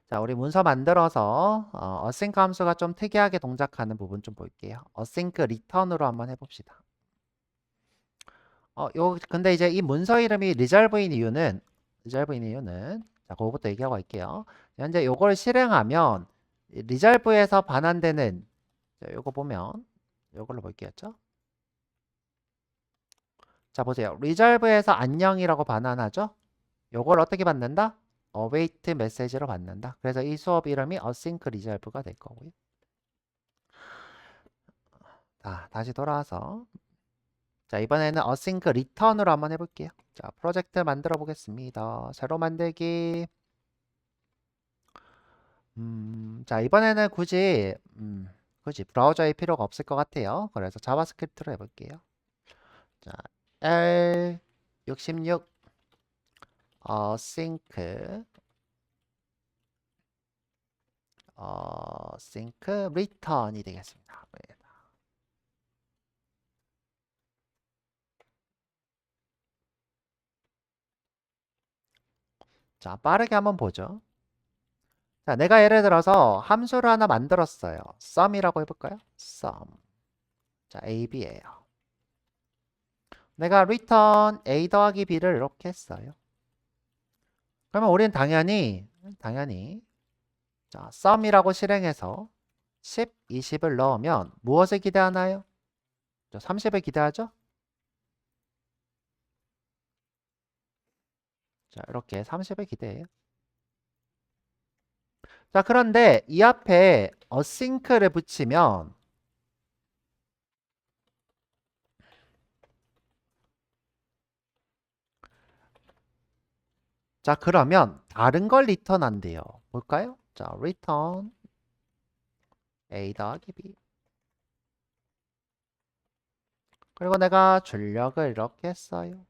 자, 우리 문서 만들어서 async 함수가 좀 특이하게 동작하는 부분 좀 볼게요. async return으로 한번 해봅시다. 근데 이제 이 문서 이름이 resolve인 이유는 자, 그거부터 얘기하고 갈게요. 현재 요걸 실행하면 resolve에서 반환되는 자, 요거 보면 요걸로 볼게요. 자, 보세요. resolve에서 안녕이라고 반환하죠? 요걸 어떻게 받는다? await 메시지로 받는다. 그래서 이 수업 이름이 async resolve가 될 거고요. 자, 다시 돌아와서 자, 이번에는 async return으로 한번 해볼게요. 자, 프로젝트 만들어 보겠습니다. 새로 만들기. 자, 이번에는 굳이 브라우저에 필요가 없을 것 같아요. 그래서 자바스크립트로 해볼게요. 자, L66 async return이 되겠습니다. 자, 빠르게 한번 보죠. 자, 내가 예를 들어서 함수를 하나 만들었어요. sum이라고 해볼까요? sum. 자, ab예요. 내가 return a 더하기 b를 이렇게 했어요. 그러면 우리는 당연히 자, sum이라고 실행해서 10, 20을 넣으면 무엇을 기대하나요? 30을 기대하죠? 자, 이렇게 30을 기대해요. 자, 그런데 이 앞에 async를 붙이면 자, 그러면 다른 걸 리턴한대요. 볼까요? 자, return a 더하기 b. 그리고 내가 출력을 이렇게 했어요.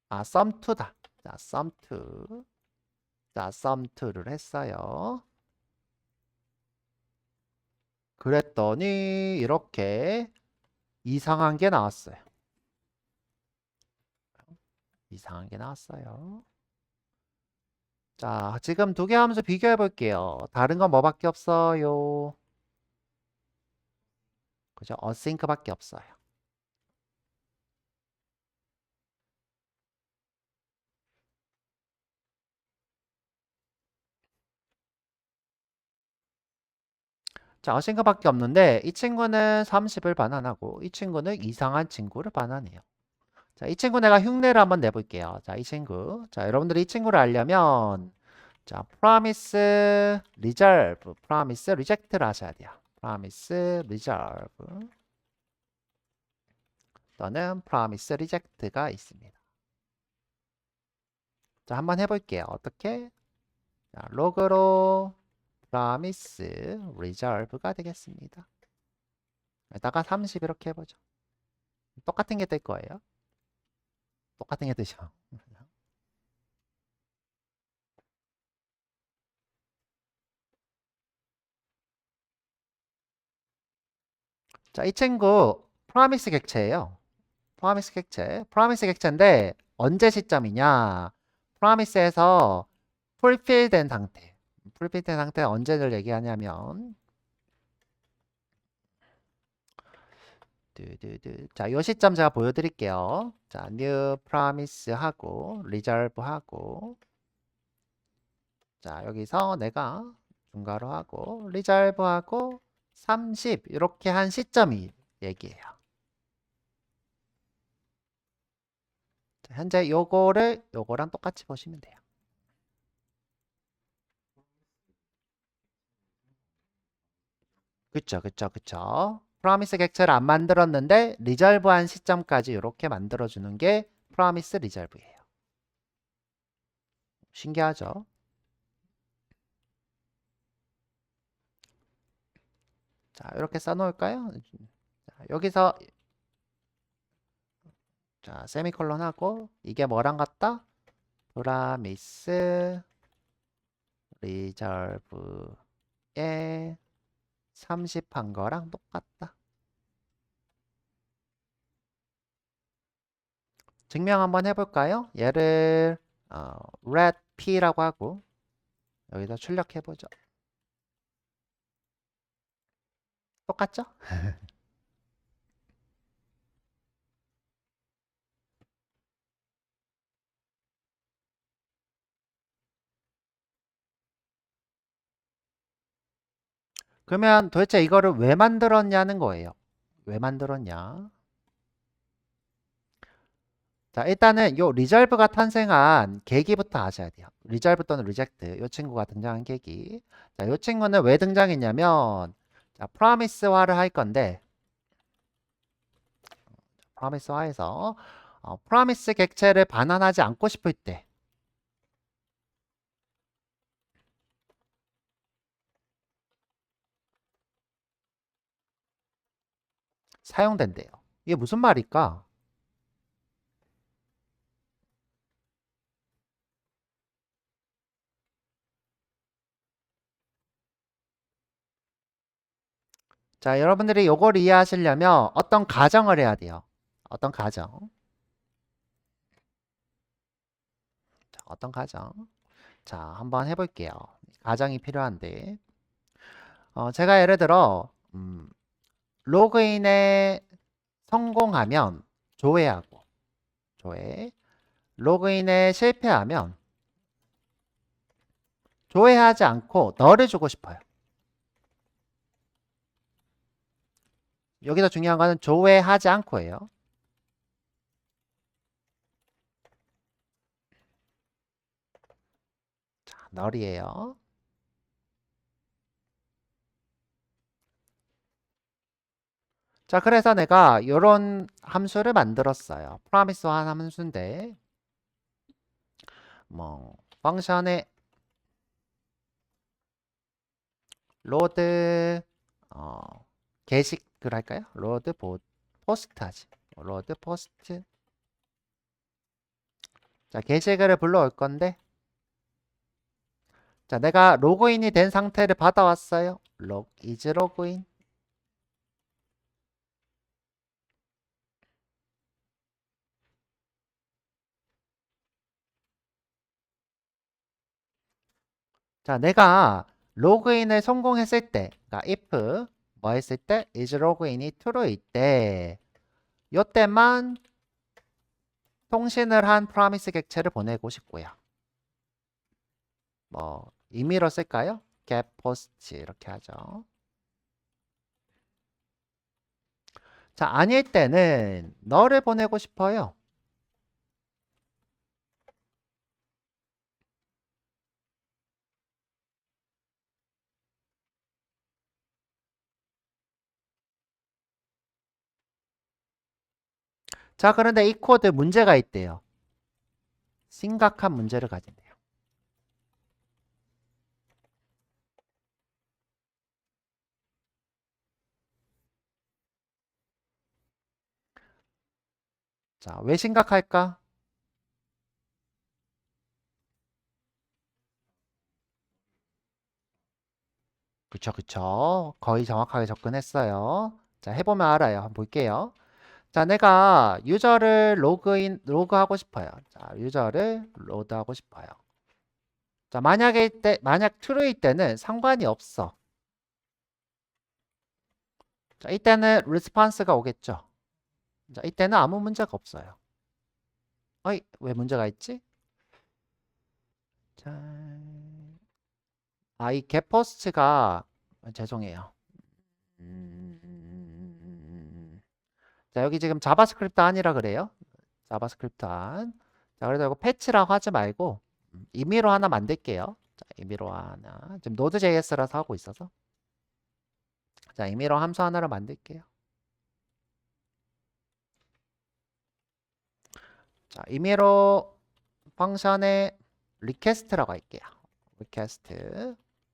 아, sum2다. 자, sum2. 자, sum2를 했어요. 그랬더니 이렇게 이상한 게 나왔어요. 이상한 게 나왔어요. 자, 지금 두 개 하면서 비교해 볼게요. 다른 건 뭐밖에 없어요? 그죠? 어싱크밖에 없어요. 자, 어싱크밖에 없는데 이 친구는 30을 반환하고 이 친구는 이상한 친구를 반환해요. 자, 이 친구 내가 흉내를 한번 내볼게요. 자, 이 친구. 자, 여러분들이 이 친구를 알려면 자, promise, reject를 하셔야 돼요. promise, reserve 또는 promise, reject가 있습니다. 자, 한번 해볼게요. 어떻게? 자, 로그로 promise, reserve가 되겠습니다. 여기다가 30 이렇게 해보죠. 똑같은 게 될 거예요. 똑같은 게 되죠. 자, 이 친구 promise 객체예요. promise 객체인데 언제 시점이냐? promise에서 fulfill된 상태. fulfill된 상태 언제를 얘기하냐면 자, 요 시점 제가 보여드릴게요. 자, new promise 하고 reserve 하고 자, 여기서 내가 중괄호 하고 reserve 하고 30 이렇게 한 시점이 얘기해요. 자, 현재 요거랑 똑같이 보시면 돼요. 그쵸. 프로미스 객체를 안 만들었는데 리절브한 시점까지 이렇게 만들어주는 게 프로미스 리절브예요. 신기하죠? 자, 이렇게 써놓을까요? 자, 여기서 자, 세미콜론 하고 이게 뭐랑 같다? 프로미스 리절브에 30 한 거랑 똑같다. 증명 한번 해볼까요? 얘를 red p라고 하고 여기다 출력해보죠. 똑같죠? 그러면 도대체 이거를 왜 만들었냐는 거예요. 왜 만들었냐? 자, 일단은 요 리졸브가 탄생한 계기부터 아셔야 돼요. 리졸브 또는 리젝트. 요 친구가 등장한 계기. 자, 요 친구는 왜 등장했냐면 자, 프로미스화를 할 건데 프로미스화에서 프로미스 객체를 반환하지 않고 싶을 때 사용된대요. 이게 무슨 말일까? 자, 여러분들이 요걸 이해하시려면 어떤 가정을 해야 돼요. 어떤 가정? 자, 어떤 가정? 자, 한번 해볼게요. 가정이 필요한데 제가 예를 들어 로그인에 성공하면 조회하고 조회 로그인에 실패하면 조회하지 않고 너를 주고 싶어요. 여기서 중요한 거는 조회하지 않고예요. 자, 널이에요. 자, 그래서 내가 이런 함수를 만들었어요. promise한 함수인데 뭐 펑션에 로드 게시글 할까요? 로드 포스트 하지. 로드 포스트. 자, 게시글을 불러올 건데 자, 내가 로그인이 된 상태를 받아왔어요. is 로그인. 자, 내가 로그인을 성공했을 때, 그러니까 if 뭐 했을 때 is 로그인이 true일 때 요때만 통신을 한 프로미스 객체를 보내고 싶고요. 뭐 임의로 쓸까요? get post 이렇게 하죠. 자, 아닐 때는 너를 보내고 싶어요. 자, 그런데 이 코드 문제가 있대요. 심각한 문제를 가진대요. 자, 왜 심각할까? 그쵸, 그쵸. 거의 정확하게 접근했어요. 자, 해보면 알아요. 한번 볼게요. 자, 내가 유저를 로그하고 싶어요. 자, 유저를 로드하고 싶어요. 자, 만약 true일 때는 상관이 없어. 자, 이때는 response가 오겠죠. 자, 이때는 아무 문제가 없어요. 어이, 왜 문제가 있지? 자, 이 getPost가 죄송해요. 자, 여기 지금 자바스크립트 아니라 그래요. 자바스크립트 안. 자, 그래서 이거 패치라고 하지 말고 임의로 하나 만들게요. 자, 임의로 하나. 지금 노드.js라서 하고 있어서. 자, 임의로 함수 하나를 만들게요. 자, 임의로 펑션에 request라고 할게요. request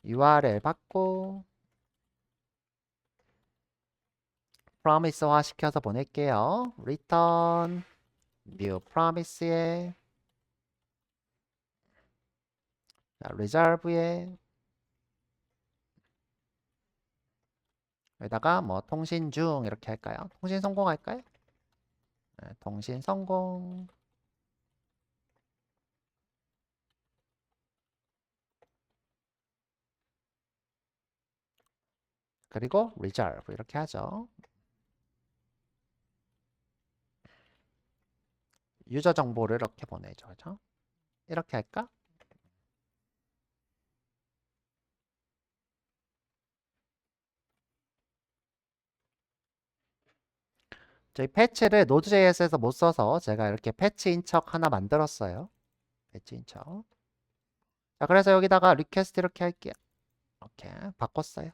URL 받고 promise화 시켜서 보낼게요. return new promise에 resolve에 여기다가 뭐 통신 중 이렇게 할까요? 통신 성공할까요? 네, 통신 성공. 그리고 reserve 이렇게 하죠. 유저 정보를 이렇게 보내죠. 그죠? 이렇게 할까? 저희 패치를 Node.js에서 못 써서 제가 이렇게 패치 인척 하나 만들었어요. 패치 인척. 자, 그래서 여기다가 리퀘스트 이렇게 할게요. 이렇게 바꿨어요.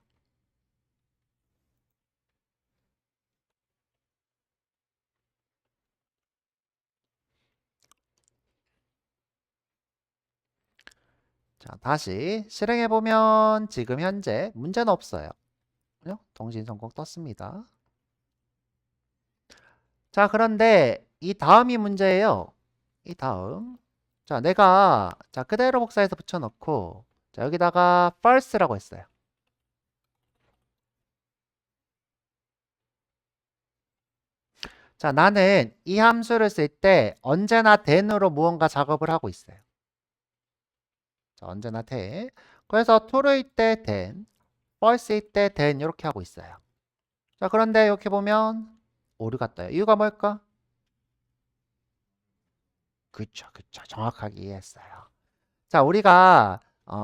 자, 다시 실행해보면 지금 현재 문제는 없어요. 동신 성공 떴습니다. 자, 그런데 이 다음이 문제예요. 이 다음. 자, 내가 그대로 복사해서 붙여넣고 자, 여기다가 false라고 했어요. 자, 나는 이 함수를 쓸 때 언제나 then으로 무언가 작업을 하고 있어요. 자, 언제나 then. 그래서 true일 때 then, false일 때 then 이렇게 하고 있어요. 자, 그런데 이렇게 보면 오류가 떠요. 이유가 뭘까? 그쵸, 그쵸. 정확하게 이해했어요. 자, 우리가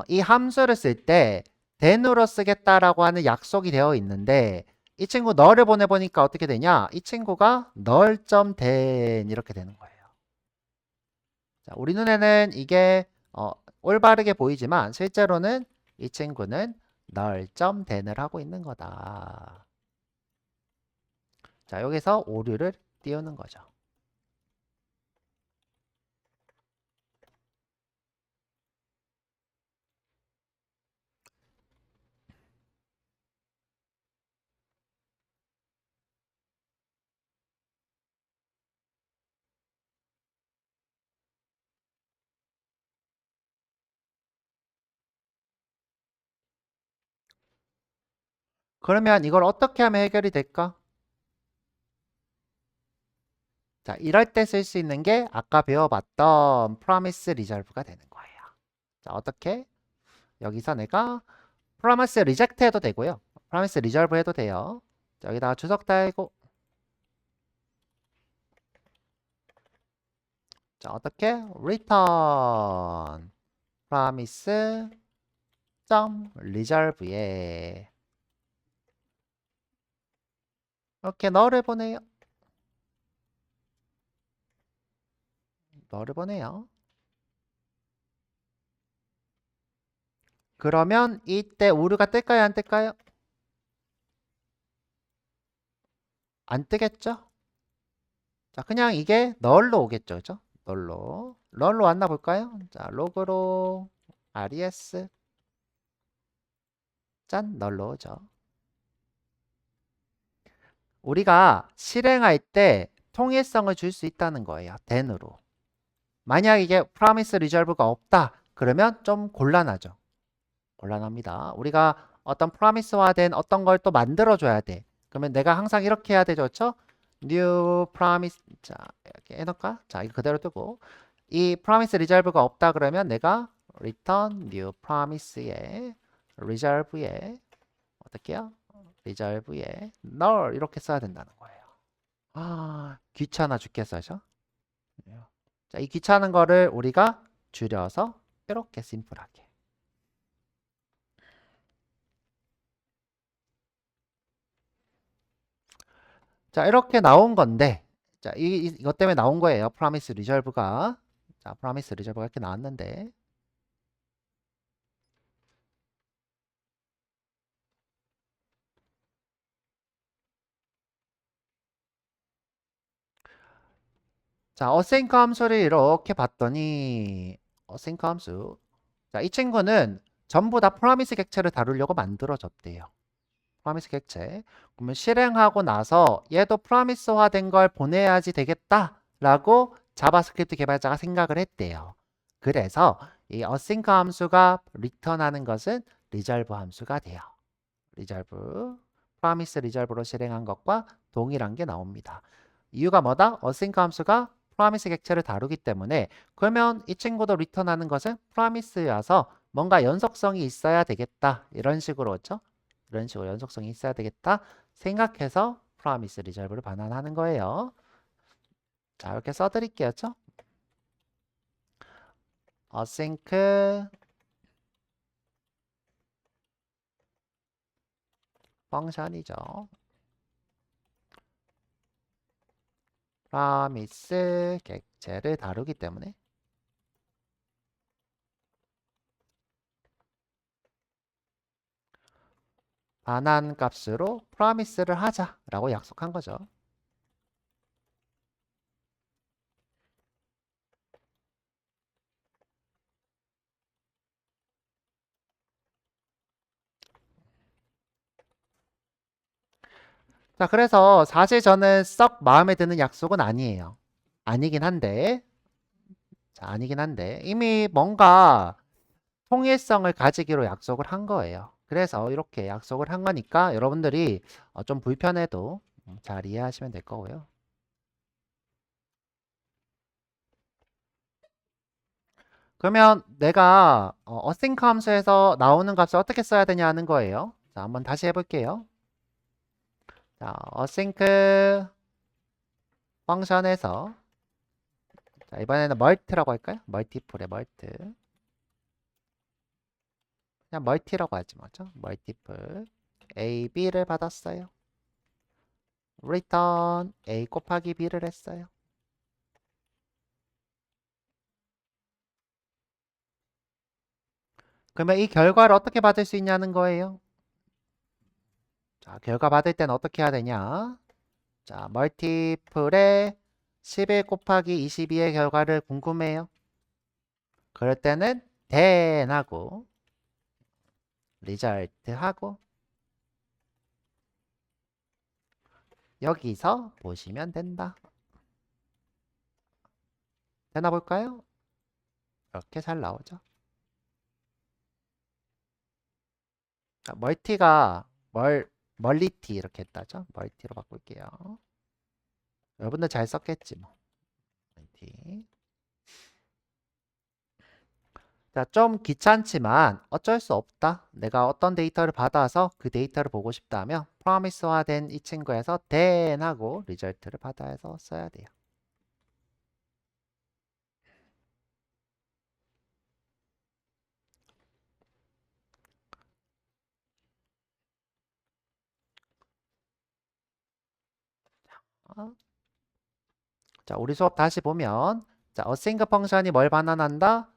이 함수를 쓸 때 then으로 쓰겠다라고 하는 약속이 되어 있는데 이 친구 널을 보내보니까 어떻게 되냐? 이 친구가 널.then 이렇게 되는 거예요. 자, 우리 눈에는 이게 올바르게 보이지만 실제로는 이 친구는 널.then을 하고 있는 거다. 자, 여기서 오류를 띄우는 거죠. 그러면 이걸 어떻게 하면 해결이 될까? 자, 이럴 때 쓸 수 있는 게 아까 배워봤던 promise resolve가 되는 거예요. 자, 어떻게? 여기서 내가 promise reject 해도 되고요. promise resolve 해도 돼요. 자, 여기다가 주석 달고 자, 어떻게? return promise resolve에 이렇게 너를 보내요. 너를 보내요. 그러면 이때 오류가 뜰까요? 안 뜰까요? 안 뜨겠죠? 자, 그냥 이게 널로 오겠죠. 그죠? 널로 왔나 볼까요? 자, 로그로 res 짠 널로 오죠. 우리가 실행할 때 통일성을 줄 수 있다는 거예요. then으로. 만약 이게 promise resolve가 없다. 그러면 좀 곤란하죠. 곤란합니다. 우리가 어떤 promise화된 어떤 걸 또 만들어줘야 돼. 그러면 내가 항상 이렇게 해야 되죠. 그렇죠? new promise 자 이렇게 해놓을까? 자 이거 그대로 두고 이 promise resolve가 없다 그러면 내가 return new promise에 resolve에 어떻게 해요? resolve에 null 이렇게 써야 된다는 거예요. 아 귀찮아 죽겠어죠? 자, 이 귀찮은 거를 우리가 줄여서 이렇게 심플하게. 자, 이렇게 나온 건데, 자, 이것 때문에 나온 거예요. promise resolve가. 자, promise resolve가 이렇게 나왔는데, 자, async 함수를 이렇게 봤더니, async 함수. 자, 이 친구는 전부 다 promise 객체를 다루려고 만들어졌대요. promise 객체. 그러면 실행하고 나서 얘도 promise화된 걸 보내야지 되겠다라고 자바스크립트 개발자가 생각을 했대요. 그래서 이 async 함수가 return하는 것은 resolve 함수가 돼요. resolve, promise resolve로 실행한 것과 동일한 게 나옵니다. 이유가 뭐다? async 함수가 promise 객체를 다루기 때문에 그러면 이 친구도 return하는 것은 promise여서 뭔가 연속성이 있어야 되겠다. 이런 식으로 그렇죠? 이런 식으로 연속성이 있어야 되겠다 생각해서 promise, resolve를 반환하는 거예요. 자, 이렇게 써드릴게요. async 펑션이죠. promise 객체를 다루기 때문에 반환 값으로 promise를 하자라고 약속한 거죠. 자, 그래서 사실 저는 썩 마음에 드는 약속은 아니에요. 아니긴 한데, 자, 아니긴 한데, 이미 뭔가 통일성을 가지기로 약속을 한 거예요. 그래서 이렇게 약속을 한 거니까 여러분들이 좀 불편해도 잘 이해하시면 될 거고요. 그러면 내가 async 함수에서 나오는 값을 어떻게 써야 되냐는 거예요. 자, 한번 다시 해볼게요. 자, async 펑션에서 자, 이번에는 멀티라고 할까요? 멀티플의 멀티. 그냥 멀티라고 하지 뭐죠? 멀티플 A, B를 받았어요. return A 곱하기 B를 했어요. 그러면 이 결과를 어떻게 받을 수 있냐는 거예요. 자, 결과 받을 때는 어떻게 해야 되냐? 자, 멀티플에 11 곱하기 22의 결과를 궁금해요. 그럴 때는 then 하고 result 하고 여기서 보시면 된다. 되나 볼까요? 이렇게 잘 나오죠. 자, 멀티가 멀리티 이렇게 했다죠. 멀티로 바꿀게요. 여러분들 잘 썼겠지 뭐. 멀티. 자, 좀 귀찮지만 어쩔 수 없다. 내가 어떤 데이터를 받아서 그 데이터를 보고 싶다면 promise화된 이 친구에서 then 하고 result를 받아서 써야 돼요. 어? 자, 우리 수업 다시 보면 자, async 펑션이 뭘 반환한다?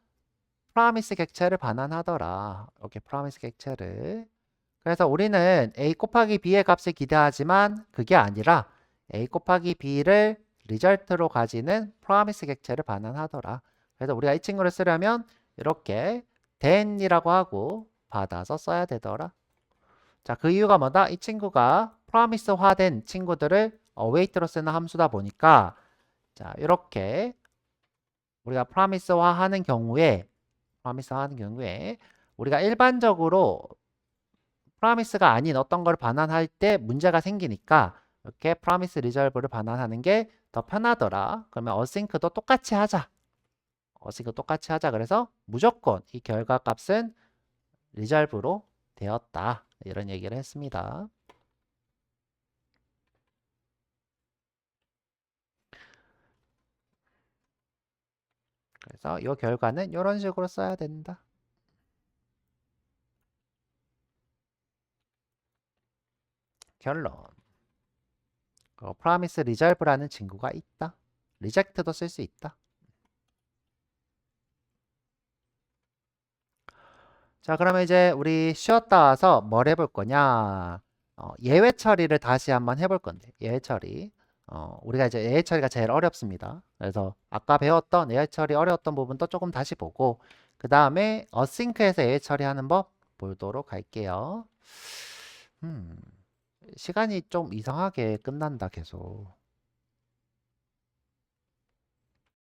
promise 객체를 반환하더라. 이렇게 promise 객체를. 그래서 우리는 a 곱하기 b의 값을 기대하지만 그게 아니라 a 곱하기 b를 result로 가지는 promise 객체를 반환하더라. 그래서 우리가 이 친구를 쓰려면 이렇게 then이라고 하고 받아서 써야 되더라. 자, 그 이유가 뭐다? 이 친구가 promise화된 친구들을 await로 쓰는 함수다 보니까 자, 이렇게 우리가 promise화하는 경우에 우리가 일반적으로 프라미스가 아닌 어떤 걸 반환할 때 문제가 생기니까 이렇게 프라미스 리졸브를 반환하는 게 더 편하더라. 그러면 어싱크도 똑같이 하자. 어싱크 똑같이 하자. 그래서 무조건 이 결과 값은 리졸브로 되었다. 이런 얘기를 했습니다. 그래서 이 결과는 이런 식으로 써야 된다. 결론. 프라미스 리졸브라는 친구가 있다. 리젝트도 쓸 수 있다. 자, 그러면 이제 우리 쉬었다 와서 뭘 해볼 거냐? 예외 처리를 다시 한번 해볼 건데, 예외 처리. 우리가 이제 예외 처리가 제일 어렵습니다. 그래서 아까 배웠던 예외 처리 어려웠던 부분도 조금 다시 보고, 그 다음에 어싱크에서 예외 처리하는 법 보도록 할게요. 시간이 좀 이상하게 끝난다, 계속.